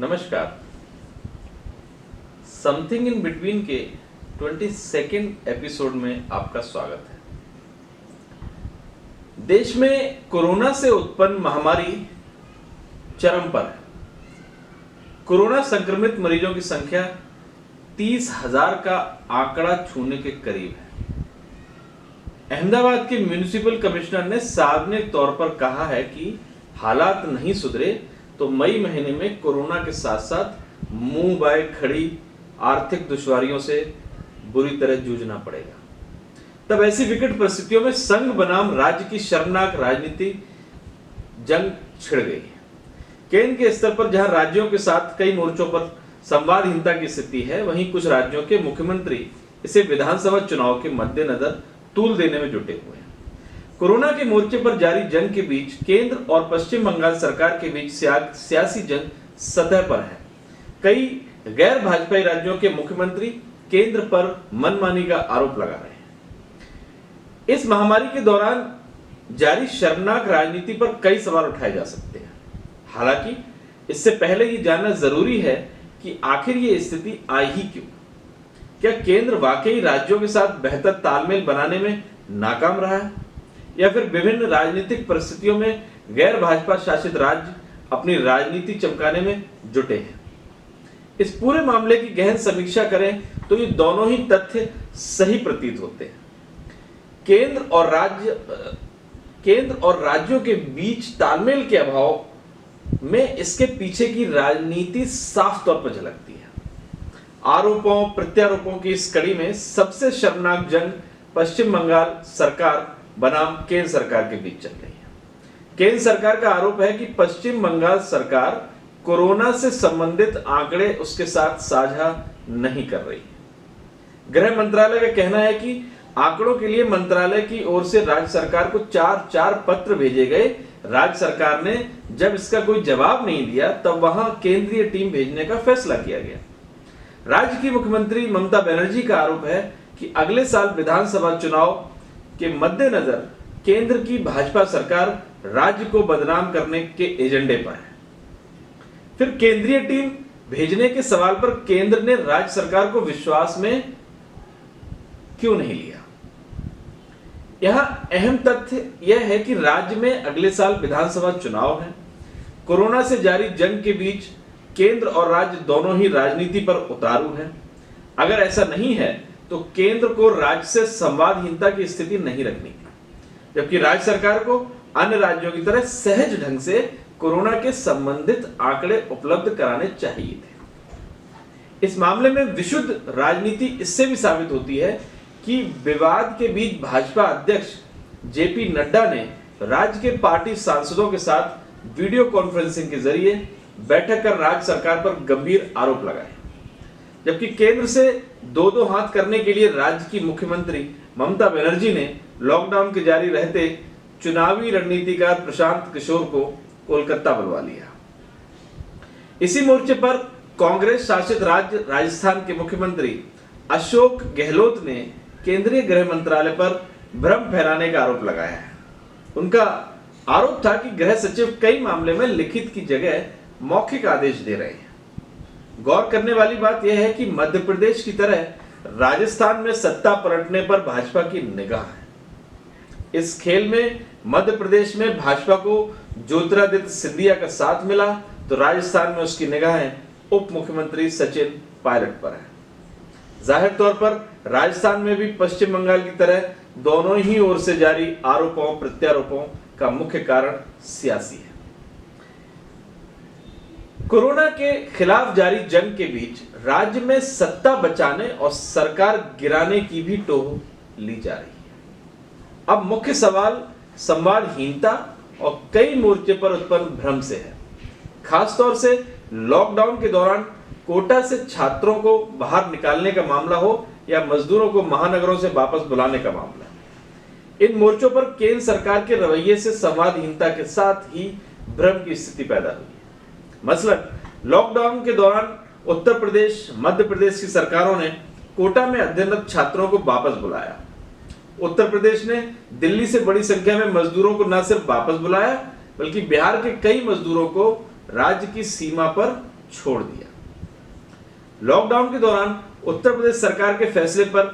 नमस्कार। Something in between के 22nd episode में आपका स्वागत है। देश में कोरोना से उत्पन्न महामारी चरम पर है। कोरोना संक्रमित मरीजों की संख्या 30,000 का आंकड़ा छूने के करीब है। अहमदाबाद के म्युनिसिपल कमिश्नर ने सार्वजनिक तौर पर कहा है कि हालात नहीं सुधरे तो मई महीने में कोरोना के साथ साथ मुंह बाय खड़ी आर्थिक दुश्वारियों से बुरी तरह जूझना पड़ेगा। तब ऐसी विकट परिस्थितियों में संघ बनाम राज्य की शर्मनाक राजनीति जंग छिड़ गई है। केंद्र के स्तर पर जहां राज्यों के साथ कई मोर्चों पर संवादहीनता की स्थिति है, वहीं कुछ राज्यों के मुख्यमंत्री इसे विधानसभा चुनाव के मद्देनजर तूल देने में जुटे हुए हैं। कोरोना के मोर्चे पर जारी जंग के बीच केंद्र और पश्चिम बंगाल सरकार के बीच सियासी जंग सतह पर है। कई गैर भाजपाई राज्यों के मुख्यमंत्री केंद्र पर मनमानी का आरोप लगा रहे हैं। इस महामारी के दौरान जारी शर्मनाक राजनीति पर कई सवाल उठाए जा सकते हैं। हालांकि इससे पहले ये जानना जरूरी है कि आखिर ये स्थिति आई ही क्यों। क्या केंद्र वाकई राज्यों के साथ बेहतर तालमेल बनाने में नाकाम रहा है, या फिर विभिन्न राजनीतिक परिस्थितियों में गैर भाजपा शासित राज्य अपनी राजनीति चमकाने में जुटे हैं। इस पूरे मामले की गहन समीक्षा करें तो ये दोनों ही तथ्य सही प्रतीत होते हैं। केंद्र और राज्यों के बीच तालमेल के अभाव में इसके पीछे की राजनीति साफ तौर पर झलकती है। आरोपों प्रत्यारोपों की इस कड़ी में सबसे शर्मनाक जंग पश्चिम बंगाल सरकार बनाम केंद्र सरकार के बीच चल रही है। केंद्र सरकार का आरोप है कि पश्चिम बंगाल सरकार कोरोना से संबंधित आंकड़े उसके साथ साझा नहीं कर रही है। गृह मंत्रालय का कहना है कि आंकड़ों के लिए मंत्रालय की ओर से राज्य सरकार को 4 पत्र भेजे गए। राज्य सरकार ने जब इसका कोई जवाब नहीं दिया तब वहां केंद्रीय टीम भेजने का फैसला किया गया। राज्य की मुख्यमंत्री ममता बनर्जी का आरोप है कि अगले साल विधानसभा चुनाव के मद्देनजर केंद्र की भाजपा सरकार राज्य को बदनाम करने के एजेंडे पर है। फिर केंद्रीय टीम भेजने के सवाल पर केंद्र ने राज्य सरकार को विश्वास में क्यों नहीं लिया। यहां अहम तथ्य यह है कि राज्य में अगले साल विधानसभा चुनाव है। कोरोना से जारी जंग के बीच केंद्र और राज्य दोनों ही राजनीति पर उतारू हैं। अगर ऐसा नहीं है तो केंद्र को राज्य से संवादहीनता की स्थिति नहीं रखनी थी, जबकि राज्य सरकार को अन्य राज्यों की तरह सहज ढंग से कोरोना के संबंधित आंकड़े उपलब्ध कराने चाहिए थे। इस मामले में विशुद्ध राजनीति इससे भी साबित होती है कि विवाद के बीच भाजपा अध्यक्ष जेपी नड्डा ने राज्य के पार्टी सांसदों के साथ वीडियो कॉन्फ्रेंसिंग के जरिए बैठक कर राज्य सरकार पर गंभीर आरोप लगाए, जबकि केंद्र से दो हाथ करने के लिए राज्य की मुख्यमंत्री ममता बनर्जी ने लॉकडाउन के जारी रहते चुनावी रणनीतिकार प्रशांत किशोर को कोलकाता बुलवा लिया। इसी मोर्चे पर कांग्रेस शासित राज्य राजस्थान के मुख्यमंत्री अशोक गहलोत ने केंद्रीय गृह मंत्रालय पर भ्रम फैलाने का आरोप लगाया है। उनका आरोप था कि गृह सचिव कई मामले में लिखित की जगह मौखिक आदेश दे रहे हैं। गौर करने वाली बात यह है कि मध्य प्रदेश की तरह राजस्थान में सत्ता पलटने पर भाजपा की निगाह है। इस खेल में मध्य प्रदेश में भाजपा को ज्योतिरादित्य सिंधिया का साथ मिला तो राजस्थान में उसकी निगाहें उप मुख्यमंत्री सचिन पायलट पर है। जाहिर तौर पर राजस्थान में भी पश्चिम बंगाल की तरह दोनों ही ओर से जारी आरोपों प्रत्यारोपों का मुख्य कारण सियासी है। कोरोना के खिलाफ जारी जंग के बीच राज्य में सत्ता बचाने और सरकार गिराने की भी टोह ली जा रही है। अब मुख्य सवाल संवादहीनता और कई मोर्चे पर उत्पन्न भ्रम से है। खासतौर से लॉकडाउन के दौरान कोटा से छात्रों को बाहर निकालने का मामला हो या मजदूरों को महानगरों से वापस बुलाने का मामला। इन मोर्चों पर केंद्र सरकार के रवैये से संवादहीनता के साथ ही भ्रम की स्थिति पैदा हुई। मसलन लॉकडाउन के दौरान उत्तर प्रदेश मध्य प्रदेश की सरकारों ने कोटा में अध्ययनरत छात्रों को वापस बुलाया। उत्तर प्रदेश ने दिल्ली से बड़ी संख्या में मजदूरों को न सिर्फ वापस बुलाया बल्कि बिहार के कई मजदूरों को राज्य की सीमा पर छोड़ दिया। लॉकडाउन के दौरान उत्तर प्रदेश सरकार के फैसले पर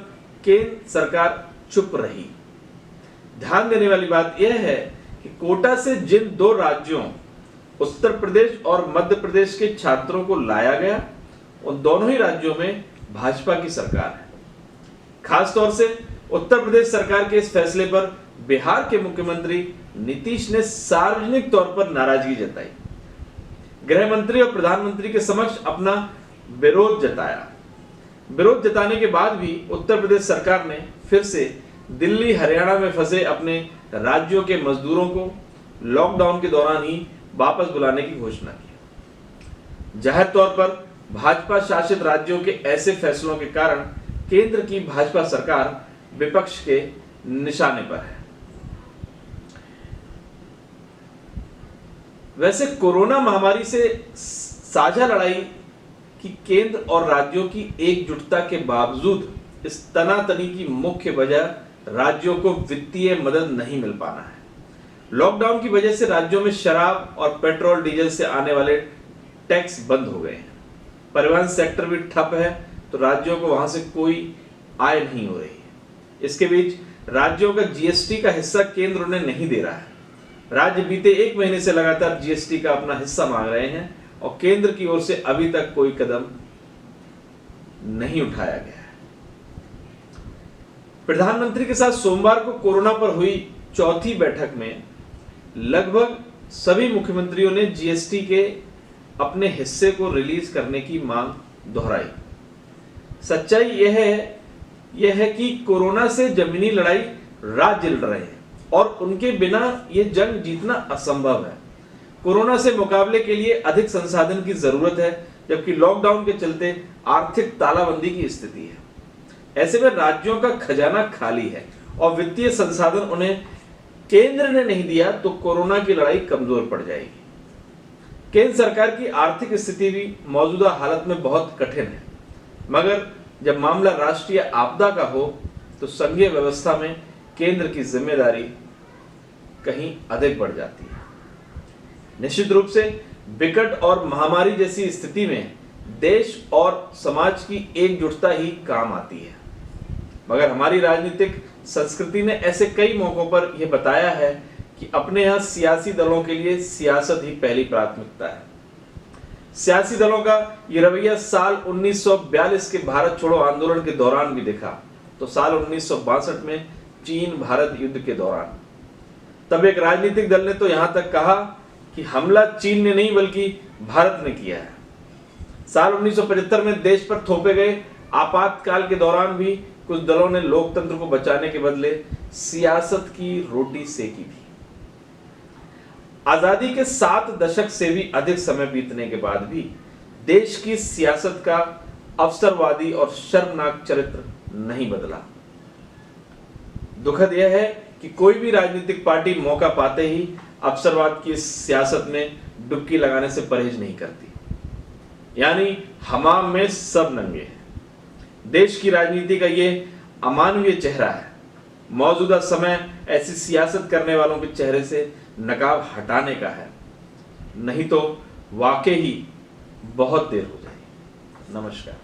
केंद्र सरकार चुप रही। ध्यान देने वाली बात यह है कि कोटा से जिन दो राज्यों उत्तर प्रदेश और मध्य प्रदेश के छात्रों को लाया गया, उन दोनों ही राज्यों में भाजपा की सरकार है। खासतौर से उत्तर प्रदेश सरकार के इस फैसले पर बिहार के मुख्यमंत्री नीतीश ने सार्वजनिक तौर पर नाराजगी जताई। गृह मंत्री और प्रधानमंत्री के समक्ष अपना विरोध जताया। विरोध जताने के बाद भी उत्तर प्रदेश सरकार ने फिर से दिल्ली हरियाणा में फंसे अपने राज्यों के मजदूरों को लॉकडाउन के दौरान ही वापस बुलाने की घोषणा की। जाहिर तौर पर भाजपा शासित राज्यों के ऐसे फैसलों के कारण केंद्र की भाजपा सरकार विपक्ष के निशाने पर है। वैसे कोरोना महामारी से साझा लड़ाई की केंद्र और राज्यों की एकजुटता के बावजूद इस तनातनी की मुख्य वजह राज्यों को वित्तीय मदद नहीं मिल पाना है। लॉकडाउन की वजह से राज्यों में शराब और पेट्रोल डीजल से आने वाले टैक्स बंद हो गए हैं। परिवहन सेक्टर भी ठप है, तो राज्यों को वहां से कोई आय नहीं हो रही है। इसके बीच राज्यों का जीएसटी का हिस्सा केंद्र उन्हें नहीं दे रहा है। राज्य बीते 1 महीने से लगातार जीएसटी का अपना हिस्सा मांग रहे हैं और केंद्र की ओर से अभी तक कोई कदम नहीं उठाया गया है। प्रधानमंत्री के साथ सोमवार को कोरोना पर हुई चौथी बैठक में लगभग सभी मुख्यमंत्रियों ने जीएसटी के अपने हिस्से को रिलीज करने की मांग दोहराई। सच्चाई यह है कि कोरोना से जमीनी लड़ाई राज्य लड़ रहे हैं और उनके बिना यह जंग जीतना असंभव है। कोरोना से मुकाबले के लिए अधिक संसाधन की जरूरत है, जबकि लॉकडाउन के चलते आर्थिक तालाबंदी की स्थिति है। ऐसे में राज्यों का खजाना खाली है और वित्तीय संसाधन उन्हें केंद्र ने नहीं दिया तो कोरोना की लड़ाई कमजोर पड़ जाएगी। केंद्र सरकार की आर्थिक स्थिति भी मौजूदा हालत में बहुत कठिन है, मगर जब मामला राष्ट्रीय आपदा का हो तो संघीय व्यवस्था में केंद्र की जिम्मेदारी कहीं अधिक बढ़ जाती है। निश्चित रूप से विकट और महामारी जैसी स्थिति में देश और समाज की एकजुटता ही काम आती है, मगर हमारी राजनीतिक संस्कृति ने ऐसे कई मौकों पर यह बताया है कि अपने यहां सियासी दलों के लिए सियासत ही पहली प्राथमिकता है। सियासी दलों का यह रवैया साल 1942 के भारत छोड़ो आंदोलन के दौरान भी दिखा, तो साल 1962 में चीन भारत युद्ध के दौरान। तब एक राजनीतिक दल ने तो यहां तक कहा कि हमला चीन ने नहीं बल्कि भारत ने किया है। साल 1975 में देश पर थोपे गए आपातकाल के दौरान भी कुछ दलों ने लोकतंत्र को बचाने के बदले सियासत की रोटी सेकी थी। आजादी के 7 दशक से भी अधिक समय बीतने के बाद भी देश की सियासत का अवसरवादी और शर्मनाक चरित्र नहीं बदला। दुखद यह है कि कोई भी राजनीतिक पार्टी मौका पाते ही अवसरवाद की सियासत में डुबकी लगाने से परहेज नहीं करती। यानी हमाम में सब नंगे हैं। देश की राजनीति का ये अमानवीय चेहरा है। मौजूदा समय ऐसी सियासत करने वालों के चेहरे से नकाब हटाने का है, नहीं तो वाकई ही बहुत देर हो जाएगी। नमस्कार।